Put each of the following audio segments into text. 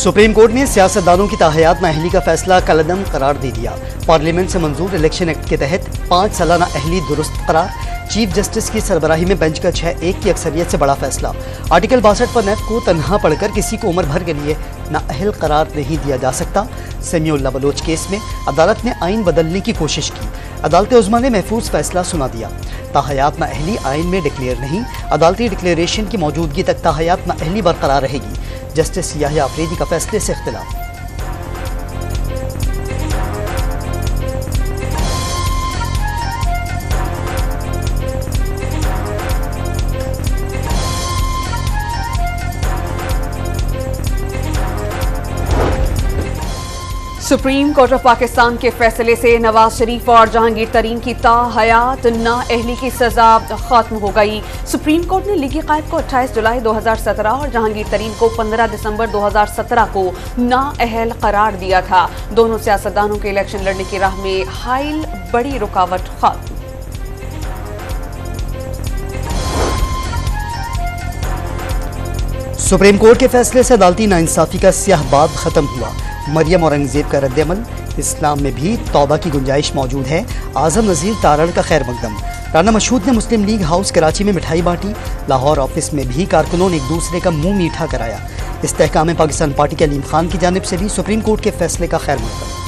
Supreme court ने सियासतदानों की ताहयात नाअहली का फैसला कलअदम करार दे दिया। पार्लियामेंट से मंजूर इलेक्शन एक्ट के तहत 5 सालाना अहली दुरुस्त करार। चीफ जस्टिस की सरबराही में बेंच का 6-1 की अक्सरियत से बड़ा फैसला। आर्टिकल 62 पर नेफ को तनहा पढ़कर किसी को उम्र भर के लिए नाअहल करार नहीं दिया जा सकता। समीउल्लाह बलोच केस में अदालत ने आइन बदलने की कोशिश की। अदालत उज़्मा ने महफूज फैसला सुना दिया। ताहयात नाअहली आइन में डिक्लेयर नहीं, अदालती डिक्लेरेशन की मौजूदगी तक ताहयात नाअहली बरकरार रहेगी। जस्टिस याहिया अफरीदी का फैसले से इख्तिलाफ। सुप्रीम कोर्ट ऑफ पाकिस्तान के फैसले से नवाज शरीफ और जहांगीर तरीन की ताहयात नाअहली की सजा खत्म हो गई। सुप्रीम कोर्ट ने लीगी कायद को 28 जुलाई 2017 और जहांगीर तरीन को 15 दिसंबर 2017 को नाअहल करार दिया था। दोनों सियासतदानों के इलेक्शन लड़ने की राह में हाइल बड़ी रुकावट खत्म। सुप्रीम कोर्ट के फैसले से अदालती नाइंसाफी का स्याह बाब खत्म हुआ। मरियम औरंगजेब का रद्द-ए-अमल, इस्लाम में भी तौबा की गुंजाइश मौजूद है। आजम नज़ीर तारड़ का खैर मकदम। राना मशहूद ने मुस्लिम लीग हाउस कराची में मिठाई बांटी। लाहौर ऑफिस में भी कारकुनों ने एक दूसरे का मुंह मीठा कराया। इस्तेहकाम पाकिस्तान पार्टी के अलीम खान की जानिब से भी सुप्रीम कोर्ट के फैसले का खैर मकदम।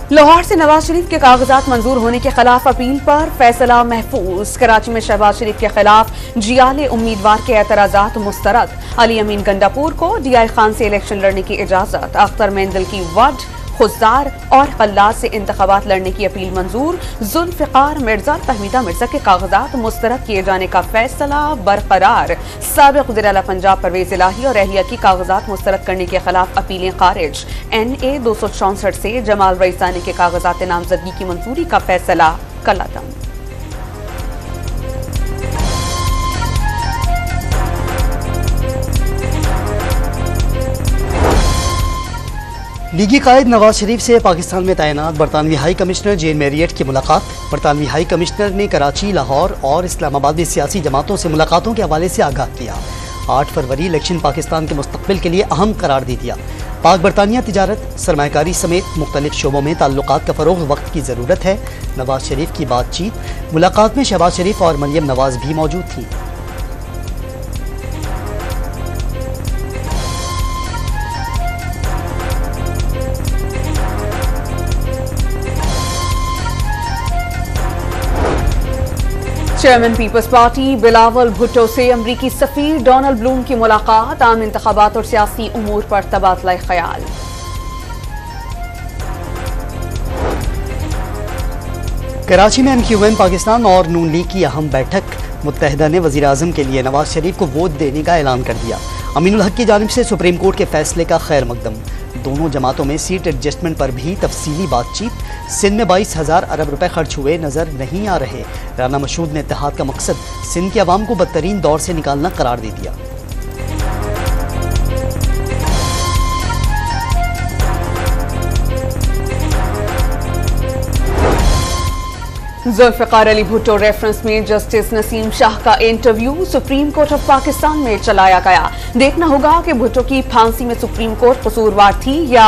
लाहौर से नवाज शरीफ के कागजात मंजूर होने के खिलाफ अपील पर फैसला महफूज। कराची में शहबाज शरीफ के खिलाफ जियाले उम्मीदवार के एतराजात मुस्तरद। अली अमीन गंडापुर को डीआई खान से इलेक्शन लड़ने की इजाजत। अख्तर मेंदल की वड, खुजदार और खल्लाद से इंतखाबात लड़ने की अपील मंजूर। जुल्फिकार मिर्जा, तहमीदा मिर्जा के कागजात मुस्तरद किए जाने का फैसला बरकरार। साबिक वज़ीर आला पंजाब परवेज इलाही और अहलिया की कागजात मुस्तरद करने के खिलाफ अपीलें खारिज। NA 264 से जमाल रईसानी के कागजात नामजदगी की मंजूरी का फैसला कलअदम। लीगी कायद नवाज शरीफ से पाकिस्तान में तैनात बरतानवी हाई कमिश्नर जेन मैरियट की मुलाकात। बरतानवी हाई कमिश्नर ने कराची, लाहौर और इस्लामाबाद में सियासी जमातों से मुलाकातों के हवाले से आगाह किया। 8 फरवरी इलेक्शन पाकिस्तान के मुस्तकबिल के लिए अहम करार दे दिया। पाक बरतानिया तिजारत, सरमायाकारी समेत मुख्तलिफ शोबों में ताल्लुकात का फ़रोग़ वक्त की ज़रूरत है। नवाज शरीफ की बातचीत। मुलाकात में शहबाज शरीफ और मरियम नवाज भी मौजूद थी। Chairman people's party Bilawal Bhutto से अमरीकी सफीर डोनाल्ड ब्लूम की मुलाकात। आम इंतखाबात और सियासी उमूर पर तबादला ख्याल। कराची में MQM पाकिस्तान और नून लीग की अहम बैठक। मुत्तहिदा ने वज़ीर आज़म के लिए नवाज शरीफ को वोट देने का ऐलान कर दिया। अमीनुल हक की जानिब से सुप्रीम कोर्ट के फैसले का खैर मकदम। दोनों जमातों में सीट एडजस्टमेंट पर भी तफसीली बातचीत। सिंध में 22,000 अरब रुपए खर्च हुए नजर नहीं आ रहे। राना मशहूद ने इत्तेहाद का मकसद सिंध के अवाम को बदतरीन दौर से निकालना करार दे दिया। जुल्फिकार अली भुट्टो रेफरेंस में जस्टिस नसीम शाह का interview supreme court of Pakistan में चलाया गया। देखना होगा कि भुट्टो की फांसी में सुप्रीम कोर्ट कसूरवार थी या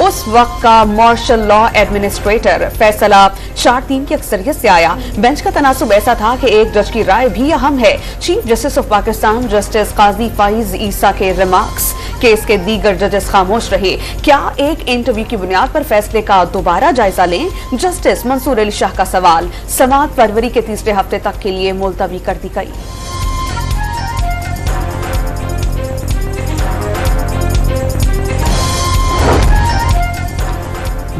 उस वक्त का मार्शल लॉ एडमिनिस्ट्रेटर। फैसला 4-3 की अक्सरियत से आया। बेंच का तनासुब ऐसा था कि एक जज की राय भी अहम है। Chief justice of Pakistan justice Qazi Faez Isa के रिमार्क्स। केस के दीगर जजेस खामोश रहे। क्या एक इंटरव्यू की बुनियाद पर फैसले का दोबारा जायजा लें? जस्टिस मंसूर अली शाह का सवाल। समाअत फरवरी के तीसरे हफ्ते तक के लिए मुलतवी कर दी गई।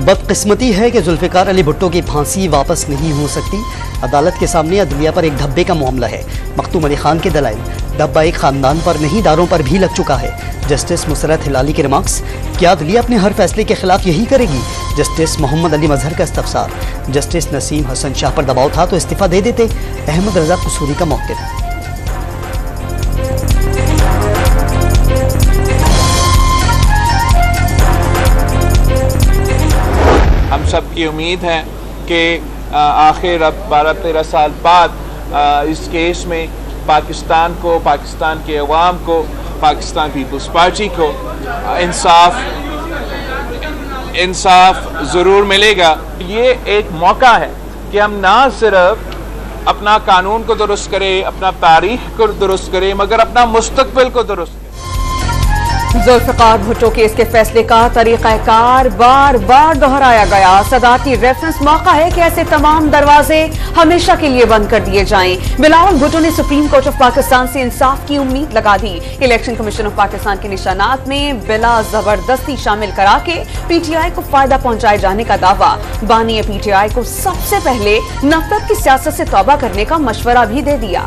बदकिस्मती है कि जुल्फिकार अली भुट्टो की फांसी वापस नहीं हो सकती। अदालत के सामने अदलिया पर एक धब्बे का मामला है। मखदूम अली खान के दलाइल। धब्बा एक खानदान पर नहीं, दारों पर भी लग चुका है। जस्टिस मुसरत हिलाली के रिमार्क्स। क्या अदलिया अपने हर फैसले के खिलाफ यही करेगी? जस्टिस मोहम्मद अली मजहर का इस्तफसार। जस्टिस नसीम हसन शाह पर दबाव था तो इस्तीफा दे देते। अहमद रजा कसूरी का मौक़िफ़। हम सब की उम्मीद है कि आखिर अब 12-13 साल बाद इस केस में पाकिस्तान को, पाकिस्तान के अवाम को, पाकिस्तान पीपल्स पार्टी को इंसाफ ज़रूर मिलेगा। ये एक मौका है कि हम ना सिर्फ अपना कानून को दुरुस्त करें, अपना तारीख को दुरुस्त करें, मगर अपना मुस्तकबिल को दुरुस्त करें। जुल्फ़िकार भुट्टो केस के फैसले का तरीक़ाकार बार बार दोहराया गया। सदारती रेफरेंस मौका है कि ऐसे तमाम दरवाजे हमेशा के लिए बंद कर दिए जाएं। बिलावल भुट्टो ने सुप्रीम कोर्ट ऑफ पाकिस्तान से इंसाफ की उम्मीद लगा दी। इलेक्शन कमीशन ऑफ पाकिस्तान के निशानात में बिला जबरदस्ती शामिल करा के PTI को फायदा पहुंचाए जाने का दावा। बानी PTI को सबसे पहले नफरत की सियासत से तौबा करने का मशवरा भी दे दिया।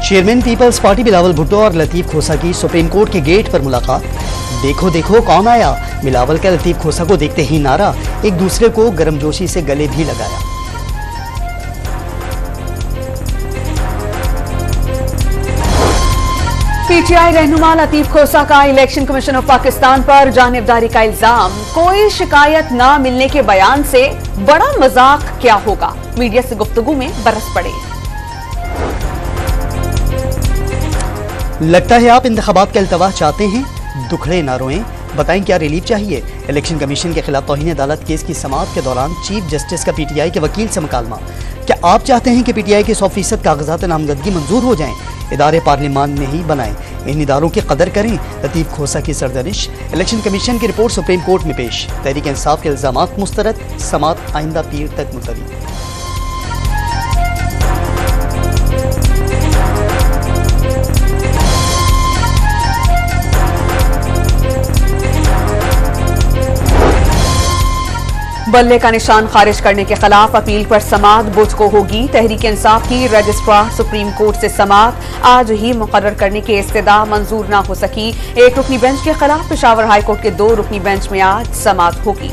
Chairman people's party Bilawal Bhutto और लतीफ खोसा की सुप्रीम कोर्ट के गेट पर मुलाकात। देखो देखो कौन आया। बिलावल का लतीफ खोसा को देखते ही नारा, एक दूसरे को गर्मजोशी से गले भी लगाया। PTI रहनुमा लतीफ खोसा का इलेक्शन कमीशन ऑफ पाकिस्तान पर जानिबदारी का इल्जाम। कोई शिकायत न मिलने के बयान से बड़ा मजाक क्या होगा। मीडिया से गुफ्तगू में बरस पड़े। लगता है आप इंतखाबात का इल्तवा चाहते हैं, दुखड़े ना रोएं, बताएं क्या रिलीफ चाहिए। इलेक्शन कमीशन के खिलाफ तौहीन अदालत केस की समाअत के दौरान चीफ जस्टिस का PTI के वकील से मुकालमा। क्या आप चाहते हैं कि PTI के 100% कागजात नामजदगी मंजूर हो जाएं? इदारे पार्लियामान ने ही बनाए, इन इदारों की कदर करें। लतीफ खोसा की सरजनिश। इलेक्शन कमीशन की रिपोर्ट सुप्रीम कोर्ट में पेश। तहरीक इंसाफ के इल्जामात मुस्तरद, समाअत आइंदा पीर तक मुलतवी। बल्ले का निशान खारिज करने के खिलाफ अपील पर समाअत बुध को होगी। तहरीक इंसाफ की रजिस्ट्रार सुप्रीम कोर्ट से समाअत आज ही मुकर्रर करने की इस्तदा मंजूर न हो सकी। एक रुकनी बेंच के खिलाफ पेशावर हाई कोर्ट के 2 रुकनी बेंच में आज समाअत होगी।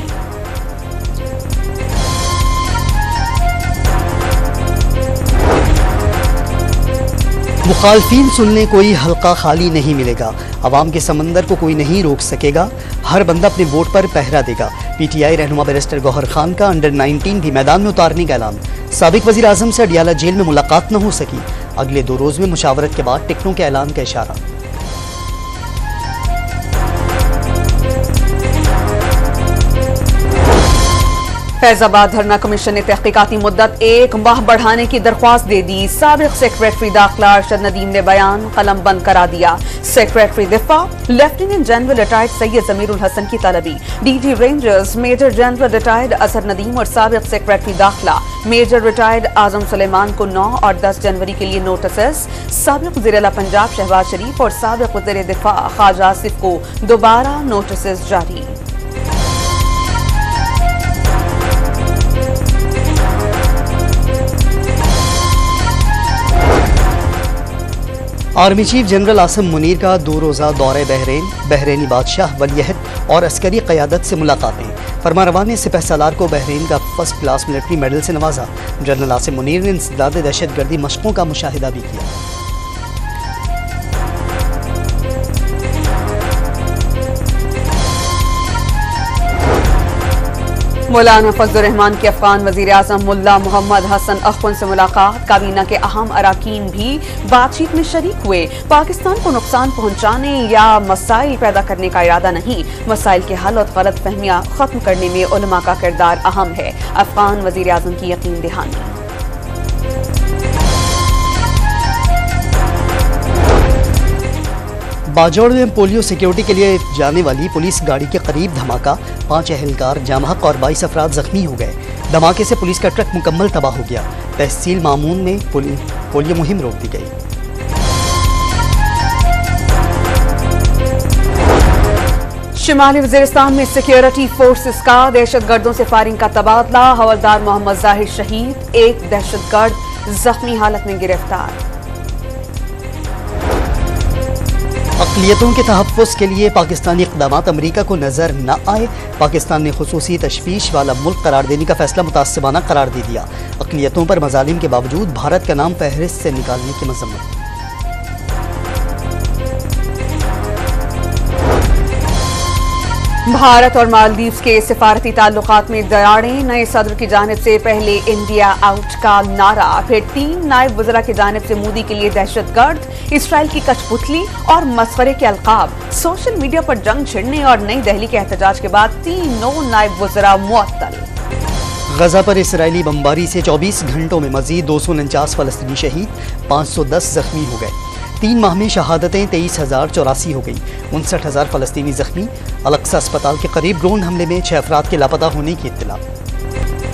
मुखालफीन सुनने कोई हल्का खाली नहीं मिलेगा। अवाम के समंदर को कोई नहीं रोक सकेगा। हर बंदा अपने वोट पर पहरा देगा। PTI रहनुमा बैरिस्टर गौहर खान का अंडर 19 भी मैदान में उतारने का ऐलान। साबिक वजीर आजम से अडियाला जेल में मुलाकात न हो सकी। अगले 2 रोज में मुशावरत के बाद टिकटों के ऐलान का इशारा। फैजाबाद धरना कमीशन ने तहकीकाती मुद्दत 1 माह बढ़ाने की दरख्वास्त दे दी। साबिक सेक्रेटरी दाखिला अरशद नदीम ने बयान कलम बंद करा दिया। सेक्रेटरी दिफा lieutenant general retired Syed Zamirul Hassan की तलबी। DG rangers major general retired Azhar Nadeem और साबिक सेक्रेटरी दाखिला मेजर रिटायर्ड आजम सुलेमान को 9 और 10 जनवरी के लिए नोटिस। साबिक वज़ीर आला पंजाब शहबाज शरीफ और साबिक वज़ीर दिफा ख्वाजा आसिफ को दोबारा नोटिस जारी। Army chief general Asim Munir का 2 रोज़ा दौरे बहरीन। बहरीनी बादशाह वलीअहद और अस्करी क़यादत से मुलाकातें। फरमारवा ने सिपह सालार को बहरीन का फर्स्ट क्लास मिलिट्री मेडल से नवाजा। जनरल आसिम मुनीर ने इंसदाद दहशतगर्दी मशकों का मुशाहिदा भी किया। मौलाना फजलुर रहमान के अफगान वजीर आजम मुल्ला मोहम्मद हसन अख्वन से मुलाकात। काबीना के अहम अराकीन भी बातचीत में शरीक हुए। पाकिस्तान को नुकसान पहुंचाने या मसाइल पैदा करने का इरादा नहीं, मसाइल के हल और गलत फहमियां खत्म करने में उलमा का किरदार अहम है। अफगान वजीर आजम की यकीन दहानी। बाजौड़ में पोलियो सिक्योरिटी के लिए जाने वाली पुलिस गाड़ी के करीब धमाका। 5 अहलकार जामहक और 22 अफराद जख्मी हो गए। धमाके से पुलिस का ट्रक मुकम्मल तबाह हो गया। तहसील मामून में पोलियो मुहिम रोक दी गई। शिमाली वजीरिस्तान में सिक्योरिटी फोर्सेस का दहशतगर्दों से फायरिंग का तबादला। हवलदार मोहम्मद जाहिर शहीद, 1 दहशतगर्द जख्मी हालत में गिरफ्तार। अक़लियतों के तहफ़्फ़ुज़ के लिए पाकिस्तानी इक़दामात अमरीका को नज़र न आए। पाकिस्तान ने खुसूसी तशवीश वाला मुल्क करार देने का फैसला मुतासिबाना करार दे दिया। अक़लियतों पर मज़ालिम के बावजूद भारत का नाम फहरिस्त से निकालने की मज़म्मत। भारत और मालदीव्स के सिफारती ताल्लुकात में दरारें, नए सदर की जानिब से पहले इंडिया आउट का नारा, फिर 3 नायब वज़रा की जानिब से मोदी के लिए दहशतगर्द, इसराइल की कठपुतली और मसखरे के अलकाब, सोशल मीडिया पर जंग छिड़ने और नई दिल्ली के एहतजाज के बाद 3 नायब वज़रा मुअत्तल। गजा पर इसराइली बमबारी से 24 घंटों में मजीद 249 फ़लस्तीनी शहीद, 510 जख्मी हो गए। 3 माह में शहादतें 23,084 हो गई, 59,000 फ़लस्तीनी जख्मी। अल-अक्सा अस्पताल के करीब ड्रोन हमले में 6 अफराद के लापता होने की इत्तला।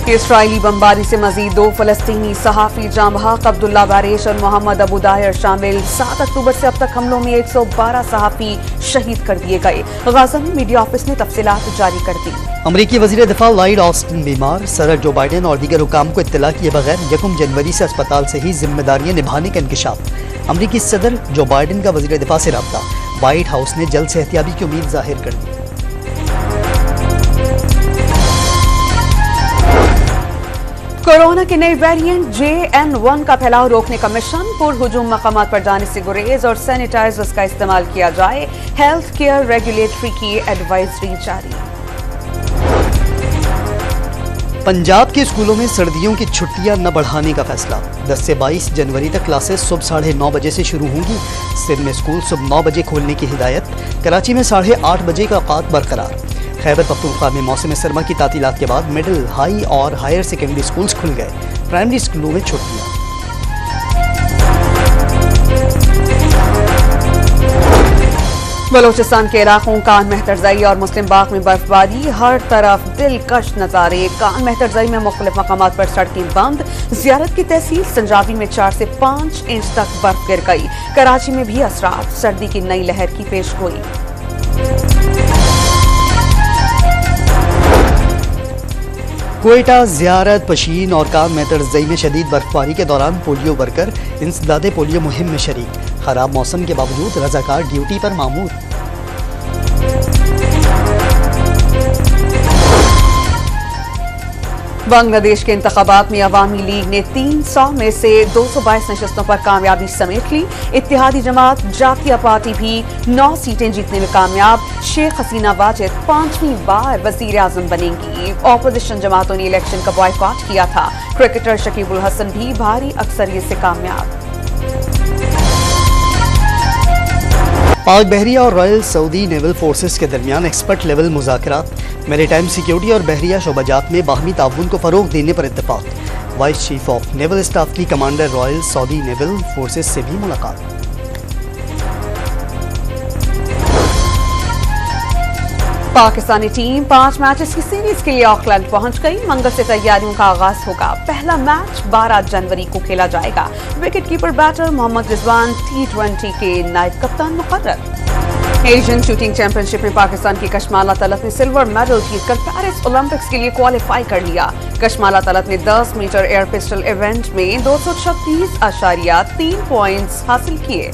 इसराइली बमबारी से मजीद 2 फ़लस्तीनी सहाफ़ी जांबहक अब्दुल्ला बारेश और मोहम्मद अबू दाहिर शामिल। 7 अक्टूबर से अब तक हमलों में 112 सहाफ़ी शहीद कर दिए गए। गजा में मीडिया ऑफिस ने तफसीलात जारी कर दी। अमरीकी वज़ीर दिफा लॉयड ऑस्टिन बीमार, सदर जो बाइडेन और दीगर हुकाम को इत्तला किए बगैर 1 जनवरी से अस्पताल से ही जिम्मेदारियां निभाने का इंकशाफ। अमरीकी सदर जो बाइडेन का वज़ीर दिफा से रब्ता, व्हाइट हाउस ने जल्द सेहतियाबी की उम्मीद जाहिर कर दी। कोरोना के नए वेरिएंट JN1 का फैलाव रोकने का मिशन, पुरहुजूम मकामात पर जाने से गुरेज और सैनिटाइजर्स का इस्तेमाल किया जाए। हेल्थ केयर रेगुलेटरी की एडवाइजरी जारी। पंजाब के स्कूलों में सर्दियों की छुट्टियां न बढ़ाने का फैसला। 10 से 22 जनवरी तक क्लासेस सुबह 9:30 बजे से शुरू होंगी। सिंध में स्कूल सुबह 9 बजे खोलने की हिदायत। कराची में 8:30 बजे का औकात बरकरार। खैबर पख्तूनख्वा में मौसम सरमा की तातीलात के बाद मिडिल, हाई और हायर सेकेंडरी स्कूल्स खुल गए। प्राइमरी स्कूलों में छुट्टियां। बलोचिस्तान के इलाकों कान मेहतरजाई और मुस्लिम बाग में बर्फबारी, हर तरफ दिलकश नज़ारे। कान मेहतरजाई में मुख्तलिफ मकामात पर सड़कें बंद। जियारत की तहसील संजावी में 4 से 5 इंच तक बर्फ गिर गई। कराची में भी असरात सर्दी की नई लहर की पेश गोई। कोयटा, जियारत, पशीन और कान मेहतरजाई में शदीद बर्फबारी के दौरान पोलियो वर्कर इंसदादे पोलियो मुहिम में शरीक। खराब मौसम के बावजूद रजाकार ड्यूटी पर मामूर। बांग्लादेश के इंतखाबात में अवामी लीग ने 300 में से 222 नशस्तों पर कामयाबी समेट ली। इत्तेहादी जमात जातीय पार्टी भी 9 सीटें जीतने में कामयाब। शेख हसीना वाजिद 5वीं बार वजीर आजम बनेंगी। ऑपोजिशन जमातों ने इलेक्शन का बॉयकॉट किया था। क्रिकेटर शकीबुल हसन भी भारी अक्सरियत से कामयाब। पाक बहरिया और रॉयल सऊदी नेवल फोर्सेस के दरमियान एक्सपर्ट लेवल मुज़ाकरात। मैरीटाइम सिक्योरिटी और बहरिया शोबाजात में बाहमी ताउन को फ़रोग देने पर इत्तेफाक। Vice chief of naval staff की commander Royal Saudi Naval Forces से भी मुलाकात। पाकिस्तानी टीम 5 मैचेस की सीरीज के लिए ऑकलैंड पहुंच गई। मंगल से तैयारियों का आगाज होगा। पहला मैच 12 जनवरी को खेला जाएगा। Wicket keeper batter Mohammad Rizwan T20 के नायब कप्तान मुकर्रर। एशियन शूटिंग चैंपियनशिप में पाकिस्तान की कशमाला तलत ने सिल्वर मेडल जीतकर पेरिस ओलंपिक्स के लिए क्वालिफाई कर लिया। कशमाला तलत ने 10 मीटर एयर पिस्टल इवेंट में 236.3 पॉइंट्स हासिल किए।